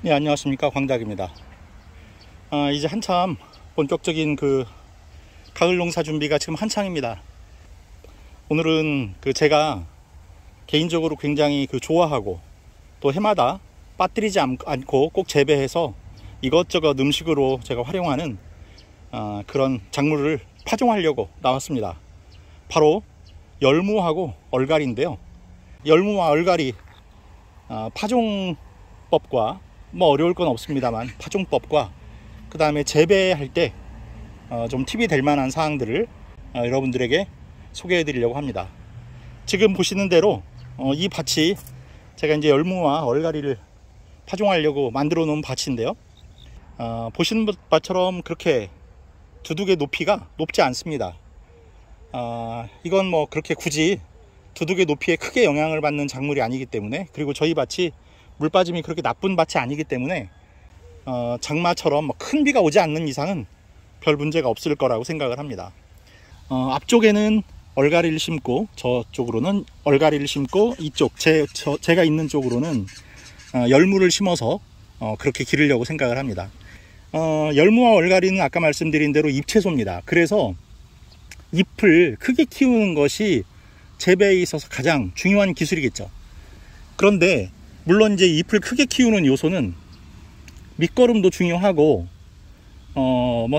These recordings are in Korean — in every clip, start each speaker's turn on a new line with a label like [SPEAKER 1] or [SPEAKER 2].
[SPEAKER 1] 네, 안녕하십니까, 광작입니다. 이제 한참 본격적인 가을 농사 준비가 지금 한창입니다. 오늘은 제가 개인적으로 굉장히 좋아하고 또 해마다 빠뜨리지 않고 꼭 재배해서 이것저것 음식으로 제가 활용하는 그런 작물을 파종하려고 나왔습니다. 바로 열무하고 얼갈이인데요. 열무와 얼갈이 파종법과 어려울 건 없습니다만 파종법과 그 다음에 재배할 때 좀 팁이 될 만한 사항들을 여러분들에게 소개해 드리려고 합니다. 지금 보시는 대로 이 밭이 제가 이제 열무와 얼갈이를 파종하려고 만들어 놓은 밭인데요. 보시는 밭처럼 그렇게 두둑의 높이가 높지 않습니다. 이건 그렇게 굳이 두둑의 높이에 크게 영향을 받는 작물이 아니기 때문에, 그리고 저희 밭이 물 빠짐이 그렇게 나쁜 밭이 아니기 때문에 장마처럼 큰 비가 오지 않는 이상은 별 문제가 없을 거라고 생각을 합니다. 앞쪽에는 얼갈이를 심고, 저쪽으로는 얼갈이를 심고, 이쪽 제가 있는 쪽으로는 열무를 심어서 그렇게 기르려고 생각을 합니다. 열무와 얼갈이는 아까 말씀드린 대로 잎채소입니다. 그래서 잎을 크게 키우는 것이 재배에 있어서 가장 중요한 기술이겠죠. 그런데 물론 이제 잎을 크게 키우는 요소는 밑거름도 중요하고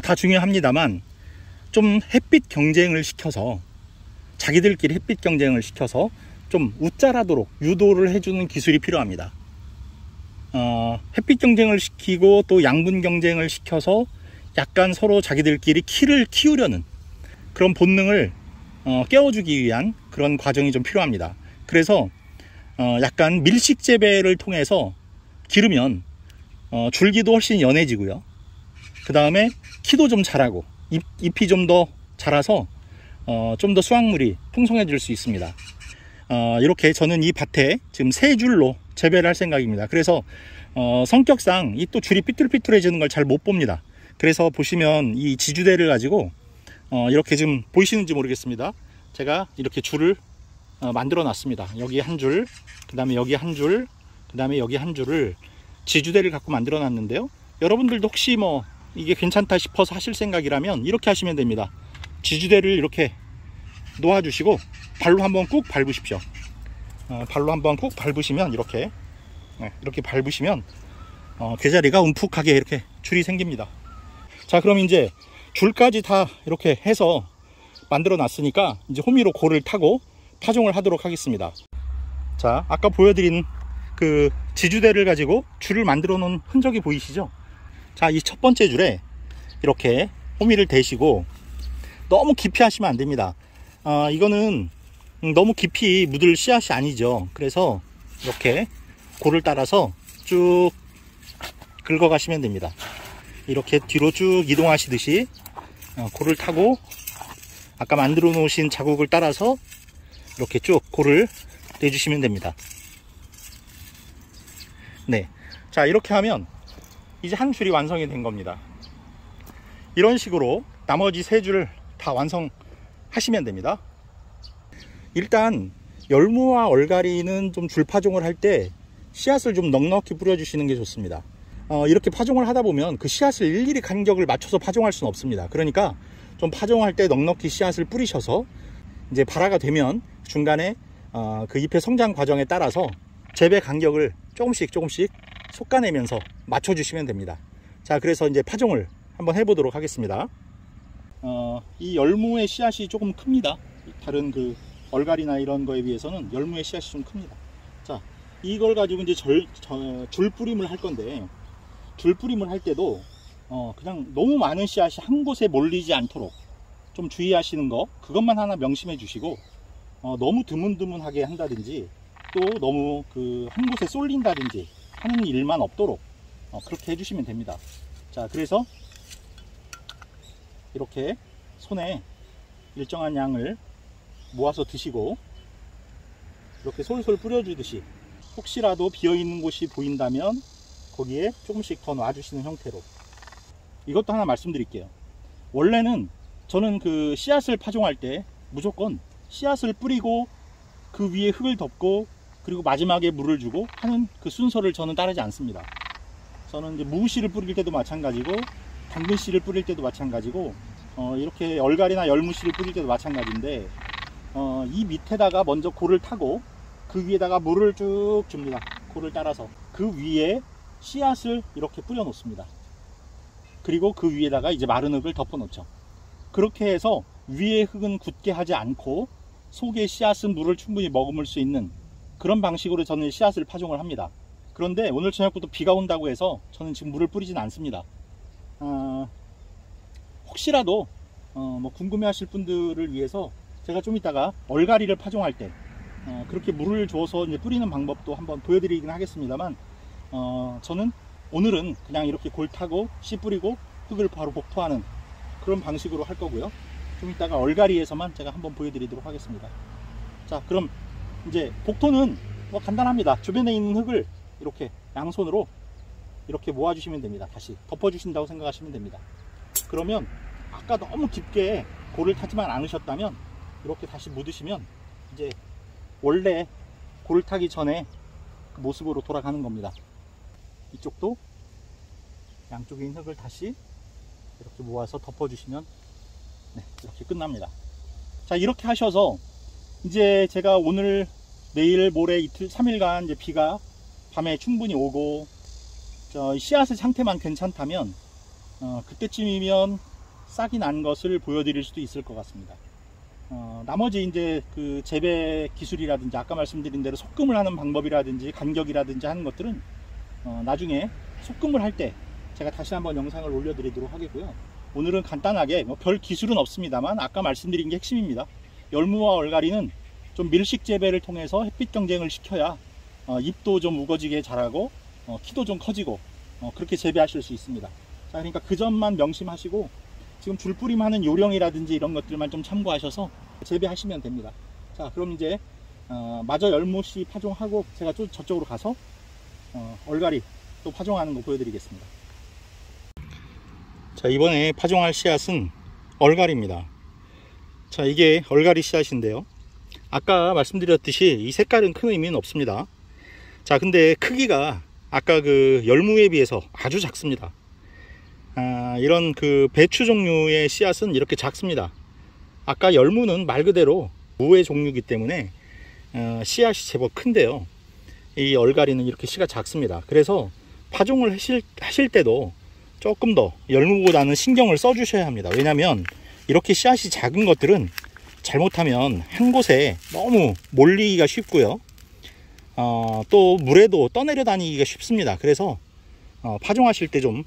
[SPEAKER 1] 다 중요합니다만, 좀 햇빛 경쟁을 시켜서, 자기들끼리 햇빛 경쟁을 시켜서 좀 웃자라도록 유도를 해주는 기술이 필요합니다. 햇빛 경쟁을 시키고 또 양분 경쟁을 시켜서 약간 서로 자기들끼리 키를 키우려는 그런 본능을 깨워주기 위한 그런 과정이 좀 필요합니다. 그래서 약간 밀식 재배를 통해서 기르면 줄기도 훨씬 연해지고요. 그 다음에 키도 좀 자라고 잎이 좀 더 자라서 좀 더 수확물이 풍성해질 수 있습니다. 이렇게 저는 이 밭에 지금 3줄로 재배를 할 생각입니다. 그래서 성격상 이 또 줄이 삐뚤삐뚤해지는 걸 잘 못 봅니다. 그래서 보시면 이 지주대를 가지고 이렇게 지금 보이시는지 모르겠습니다. 제가 이렇게 줄을 만들어 놨습니다. 여기 한 줄, 그 다음에 여기 한 줄, 그 다음에 여기 한 줄을 지주대를 갖고 만들어 놨는데요. 여러분들도 혹시 이게 괜찮다 싶어서 하실 생각이라면 이렇게 하시면 됩니다. 지주대를 이렇게 놓아주시고 발로 한번 꾹 밟으십시오. 발로 한번 꾹 밟으시면 이렇게 밟으시면 개자리가 움푹하게 이렇게 줄이 생깁니다. 자, 그럼 이제 줄까지 다 이렇게 해서 만들어 놨으니까 이제 호미로 골을 타고 파종을 하도록 하겠습니다. 자, 아까 보여드린 지주대를 가지고 줄을 만들어 놓은 흔적이 보이시죠? 자, 이 첫 번째 줄에 이렇게 호미를 대시고, 너무 깊이 하시면 안 됩니다. 이거는 너무 깊이 묻을 씨앗이 아니죠. 그래서 이렇게 골을 따라서 쭉 긁어 가시면 됩니다. 이렇게 뒤로 쭉 이동하시듯이 골을 타고 아까 만들어 놓으신 자국을 따라서 이렇게 쭉 골을 내주시면 됩니다. 네, 자, 이렇게 하면 이제 한 줄이 완성이 된 겁니다. 이런 식으로 나머지 3줄을 다 완성하시면 됩니다. 일단 열무와 얼갈이는 좀 줄 파종을 할 때 씨앗을 좀 넉넉히 뿌려주시는 게 좋습니다. 이렇게 파종을 하다 보면 그 씨앗을 일일이 간격을 맞춰서 파종할 수는 없습니다. 그러니까 좀 파종할 때 넉넉히 씨앗을 뿌리셔서 이제 발화가 되면 중간에 그 잎의 성장 과정에 따라서 재배 간격을 조금씩 솎아내면서 맞춰주시면 됩니다. 자, 그래서 이제 파종을 한번 해보도록 하겠습니다. 이 열무의 씨앗이 조금 큽니다. 다른 얼갈이나 이런 거에 비해서는 열무의 씨앗이 좀 큽니다. 자, 이걸 가지고 이제 줄 뿌림을 할 건데, 줄 뿌림을 할 때도 그냥 너무 많은 씨앗이 한 곳에 몰리지 않도록 좀 주의하시는 거, 그것만 하나 명심해 주시고, 너무 드문드문하게 한다든지 또 너무 한 곳에 쏠린다든지 하는 일만 없도록 그렇게 해주시면 됩니다. 자, 그래서 이렇게 손에 일정한 양을 모아서 드시고, 이렇게 솔솔 뿌려주듯이 혹시라도 비어있는 곳이 보인다면 거기에 조금씩 더 놔주시는 형태로. 이것도 하나 말씀드릴게요. 원래는 저는 씨앗을 파종할 때 무조건 씨앗을 뿌리고 그 위에 흙을 덮고 그리고 마지막에 물을 주고 하는 그 순서를 저는 따르지 않습니다. 저는 이제 무씨를 뿌릴 때도 마찬가지고 당근씨를 뿌릴 때도 마찬가지고 이렇게 얼갈이나 열무씨를 뿌릴 때도 마찬가지인데 이 밑에다가 먼저 골을 타고 그 위에다가 물을 쭉 줍니다. 골을 따라서 그 위에 씨앗을 이렇게 뿌려 놓습니다. 그리고 그 위에다가 이제 마른 흙을 덮어 놓죠. 그렇게 해서 위에 흙은 굳게 하지 않고 속에 씨앗은 물을 충분히 머금을 수 있는 그런 방식으로 저는 씨앗을 파종을 합니다. 그런데 오늘 저녁부터 비가 온다고 해서 저는 지금 물을 뿌리진 않습니다. 혹시라도 뭐 궁금해 하실 분들을 위해서 제가 좀 이따가 얼갈이를 파종할 때 그렇게 물을 줘서 이제 뿌리는 방법도 한번 보여드리긴 하겠습니다만 저는 오늘은 그냥 이렇게 골 타고 씨 뿌리고 흙을 바로 복토하는 그런 방식으로 할 거고요. 좀 이따가 얼갈이에서만 제가 한번 보여드리도록 하겠습니다. 자, 그럼 이제 복토는 뭐 간단합니다. 주변에 있는 흙을 이렇게 양손으로 이렇게 모아주시면 됩니다. 다시 덮어주신다고 생각하시면 됩니다. 그러면 아까 너무 깊게 골을 타지만 않으셨다면 이렇게 다시 묻으시면 이제 원래 골을 타기 전에 그 모습으로 돌아가는 겁니다. 이쪽도 양쪽에 있는 흙을 다시 이렇게 모아서 덮어주시면 네, 이렇게 끝납니다. 자, 이렇게 하셔서 이제 제가 오늘 내일 모레 이틀 3일간 이제 비가 밤에 충분히 오고 씨앗의 상태만 괜찮다면 그때쯤이면 싹이 난 것을 보여드릴 수도 있을 것 같습니다. 나머지 이제 그 재배 기술이라든지 아까 말씀드린 대로 솎음을 하는 방법이라든지 간격이라든지 하는 것들은 나중에 솎음을 할 때 제가 다시 한번 영상을 올려드리도록 하겠고요. 오늘은 간단하게 뭐 별 기술은 없습니다만 아까 말씀드린 게 핵심입니다. 열무와 얼갈이는 좀 밀식 재배를 통해서 햇빛 경쟁을 시켜야 잎도 좀 우거지게 자라고 키도 좀 커지고 그렇게 재배하실 수 있습니다. 자, 그러니까 그 점만 명심하시고 지금 줄뿌림하는 요령이라든지 이런 것들만 좀 참고하셔서 재배하시면 됩니다. 자, 그럼 이제 마저 열무씨 파종하고 제가 좀 저쪽으로 가서 얼갈이 또 파종하는 거 보여드리겠습니다. 자, 이번에 파종할 씨앗은 얼갈이입니다. 자, 이게 얼갈이 씨앗인데요. 아까 말씀드렸듯이 이 색깔은 큰 의미는 없습니다. 자, 근데 크기가 아까 그 열무에 비해서 아주 작습니다. 이런 그 배추 종류의 씨앗은 이렇게 작습니다. 아까 열무는 말 그대로 무의 종류이기 때문에 씨앗이 제법 큰데요. 이 얼갈이는 이렇게 씨가 작습니다. 그래서 파종을 하실 때도 조금 더 열무보다는 신경을 써 주셔야 합니다. 왜냐하면 이렇게 씨앗이 작은 것들은 잘못하면 한 곳에 너무 몰리기가 쉽고요. 또 물에도 떠내려 다니기가 쉽습니다. 그래서 파종하실 때 좀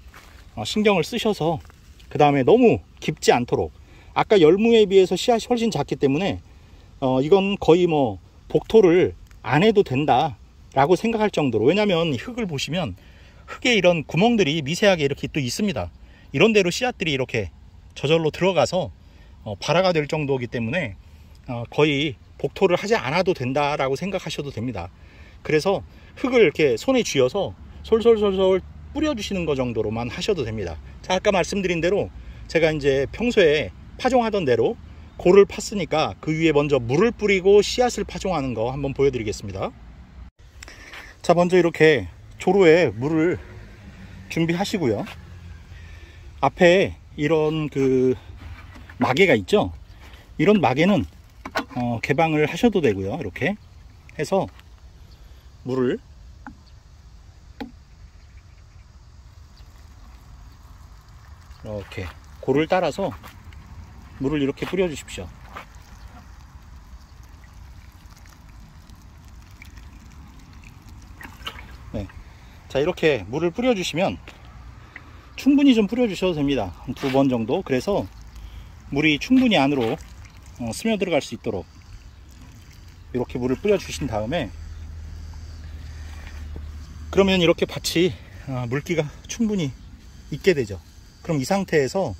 [SPEAKER 1] 신경을 쓰셔서 그 다음에 너무 깊지 않도록, 아까 열무에 비해서 씨앗이 훨씬 작기 때문에 이건 거의 뭐 복토를 안 해도 된다 라고 생각할 정도로, 왜냐면 흙을 보시면 흙에 이런 구멍들이 미세하게 이렇게 또 있습니다. 이런 데로 씨앗들이 이렇게 저절로 들어가서 발화가 될 정도이기 때문에 거의 복토를 하지 않아도 된다라고 생각하셔도 됩니다. 그래서 흙을 이렇게 손에 쥐어서 솔솔솔솔 뿌려주시는 것 정도로만 하셔도 됩니다. 자, 아까 말씀드린 대로 제가 이제 평소에 파종하던 대로 골을 팠으니까 그 위에 먼저 물을 뿌리고 씨앗을 파종하는 거 한번 보여드리겠습니다. 자, 먼저 이렇게 조로에 물을 준비하시고요. 앞에 이런 그 마개가 있죠. 이런 마개는 개방을 하셔도 되고요. 이렇게 해서 물을 이렇게 골을 따라서 물을 이렇게 뿌려 주십시오. 네. 자, 이렇게 물을 뿌려 주시면 충분히 좀 뿌려 주셔도 됩니다. 2번 정도. 그래서 물이 충분히 안으로 스며 들어갈 수 있도록 이렇게 물을 뿌려 주신 다음에, 그러면 이렇게 밭이 물기가 충분히 있게 되죠. 그럼 이 상태에서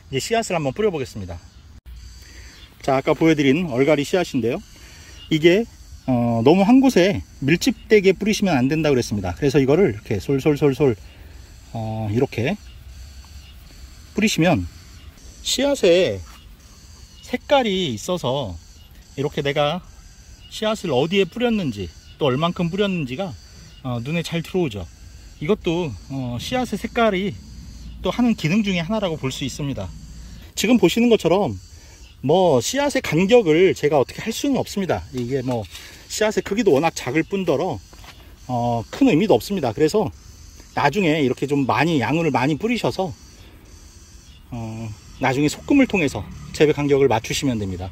[SPEAKER 1] 이제 씨앗을 한번 뿌려 보겠습니다. 자, 아까 보여드린 얼갈이 씨앗인데요. 이게 너무 한 곳에 밀집되게 뿌리시면 안 된다고 그랬습니다. 그래서 이거를 이렇게 솔솔솔솔 이렇게 뿌리시면 씨앗에 색깔이 있어서 이렇게 내가 씨앗을 어디에 뿌렸는지 또 얼만큼 뿌렸는지가 눈에 잘 들어오죠. 이것도 씨앗의 색깔이 또 하는 기능 중에 하나라고 볼 수 있습니다. 지금 보시는 것처럼 뭐 씨앗의 간격을 제가 어떻게 할 수는 없습니다. 이게 뭐 씨앗의 크기도 워낙 작을 뿐더러 큰 의미도 없습니다. 그래서 나중에 이렇게 좀 많이 양을 많이 뿌리셔서 나중에 소금을 통해서 재배 간격을 맞추시면 됩니다.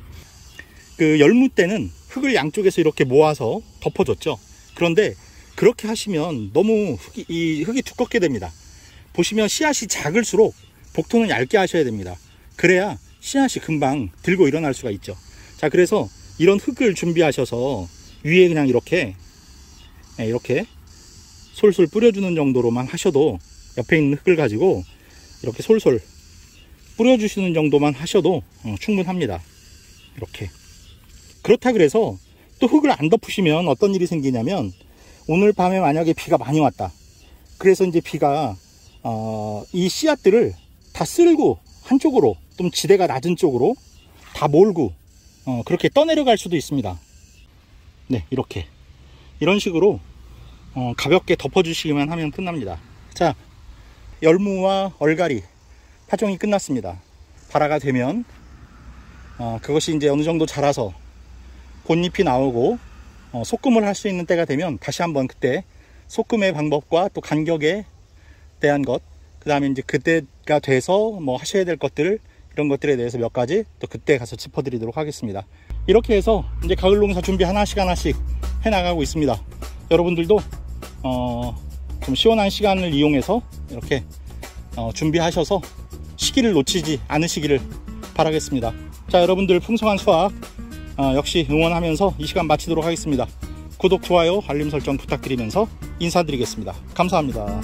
[SPEAKER 1] 그 열무 때는 흙을 양쪽에서 이렇게 모아서 덮어줬죠. 그런데 그렇게 하시면 너무 흙이 두껍게 됩니다. 보시면 씨앗이 작을수록 복토는 얇게 하셔야 됩니다. 그래야 씨앗이 금방 들고 일어날 수가 있죠. 자, 그래서 이런 흙을 준비하셔서 위에 그냥 이렇게 솔솔 뿌려주는 정도로만 하셔도, 옆에 있는 흙을 가지고 이렇게 솔솔 뿌려주시는 정도만 하셔도 충분합니다. 이렇게. 그렇다 그래서 또 흙을 안 덮으시면 어떤 일이 생기냐면, 오늘 밤에 만약에 비가 많이 왔다. 그래서 이제 비가 이 씨앗들을 다 쓸고 한쪽으로, 좀 지대가 낮은 쪽으로 다 몰고 그렇게 떠내려갈 수도 있습니다. 네, 이렇게 이런 식으로 가볍게 덮어주시기만 하면 끝납니다. 자, 열무와 얼갈이 파종이 끝났습니다. 발화가 되면 그것이 이제 어느 정도 자라서 본잎이 나오고 소금을 할 수 있는 때가 되면 다시 한번 그때 소금의 방법과 또 간격에 대한 것, 그 다음에 이제 그때가 돼서 뭐 하셔야 될 것들, 이런 것들에 대해서 몇 가지 또 그때 가서 짚어드리도록 하겠습니다. 이렇게 해서 이제 가을 농사 준비 하나씩 해 나가고 있습니다. 여러분들도 좀 시원한 시간을 이용해서 이렇게 준비하셔서 시기를 놓치지 않으시기를 바라겠습니다. 자, 여러분들 풍성한 수확 역시 응원하면서 이 시간 마치도록 하겠습니다. 구독, 좋아요, 알림 설정 부탁드리면서 인사드리겠습니다. 감사합니다.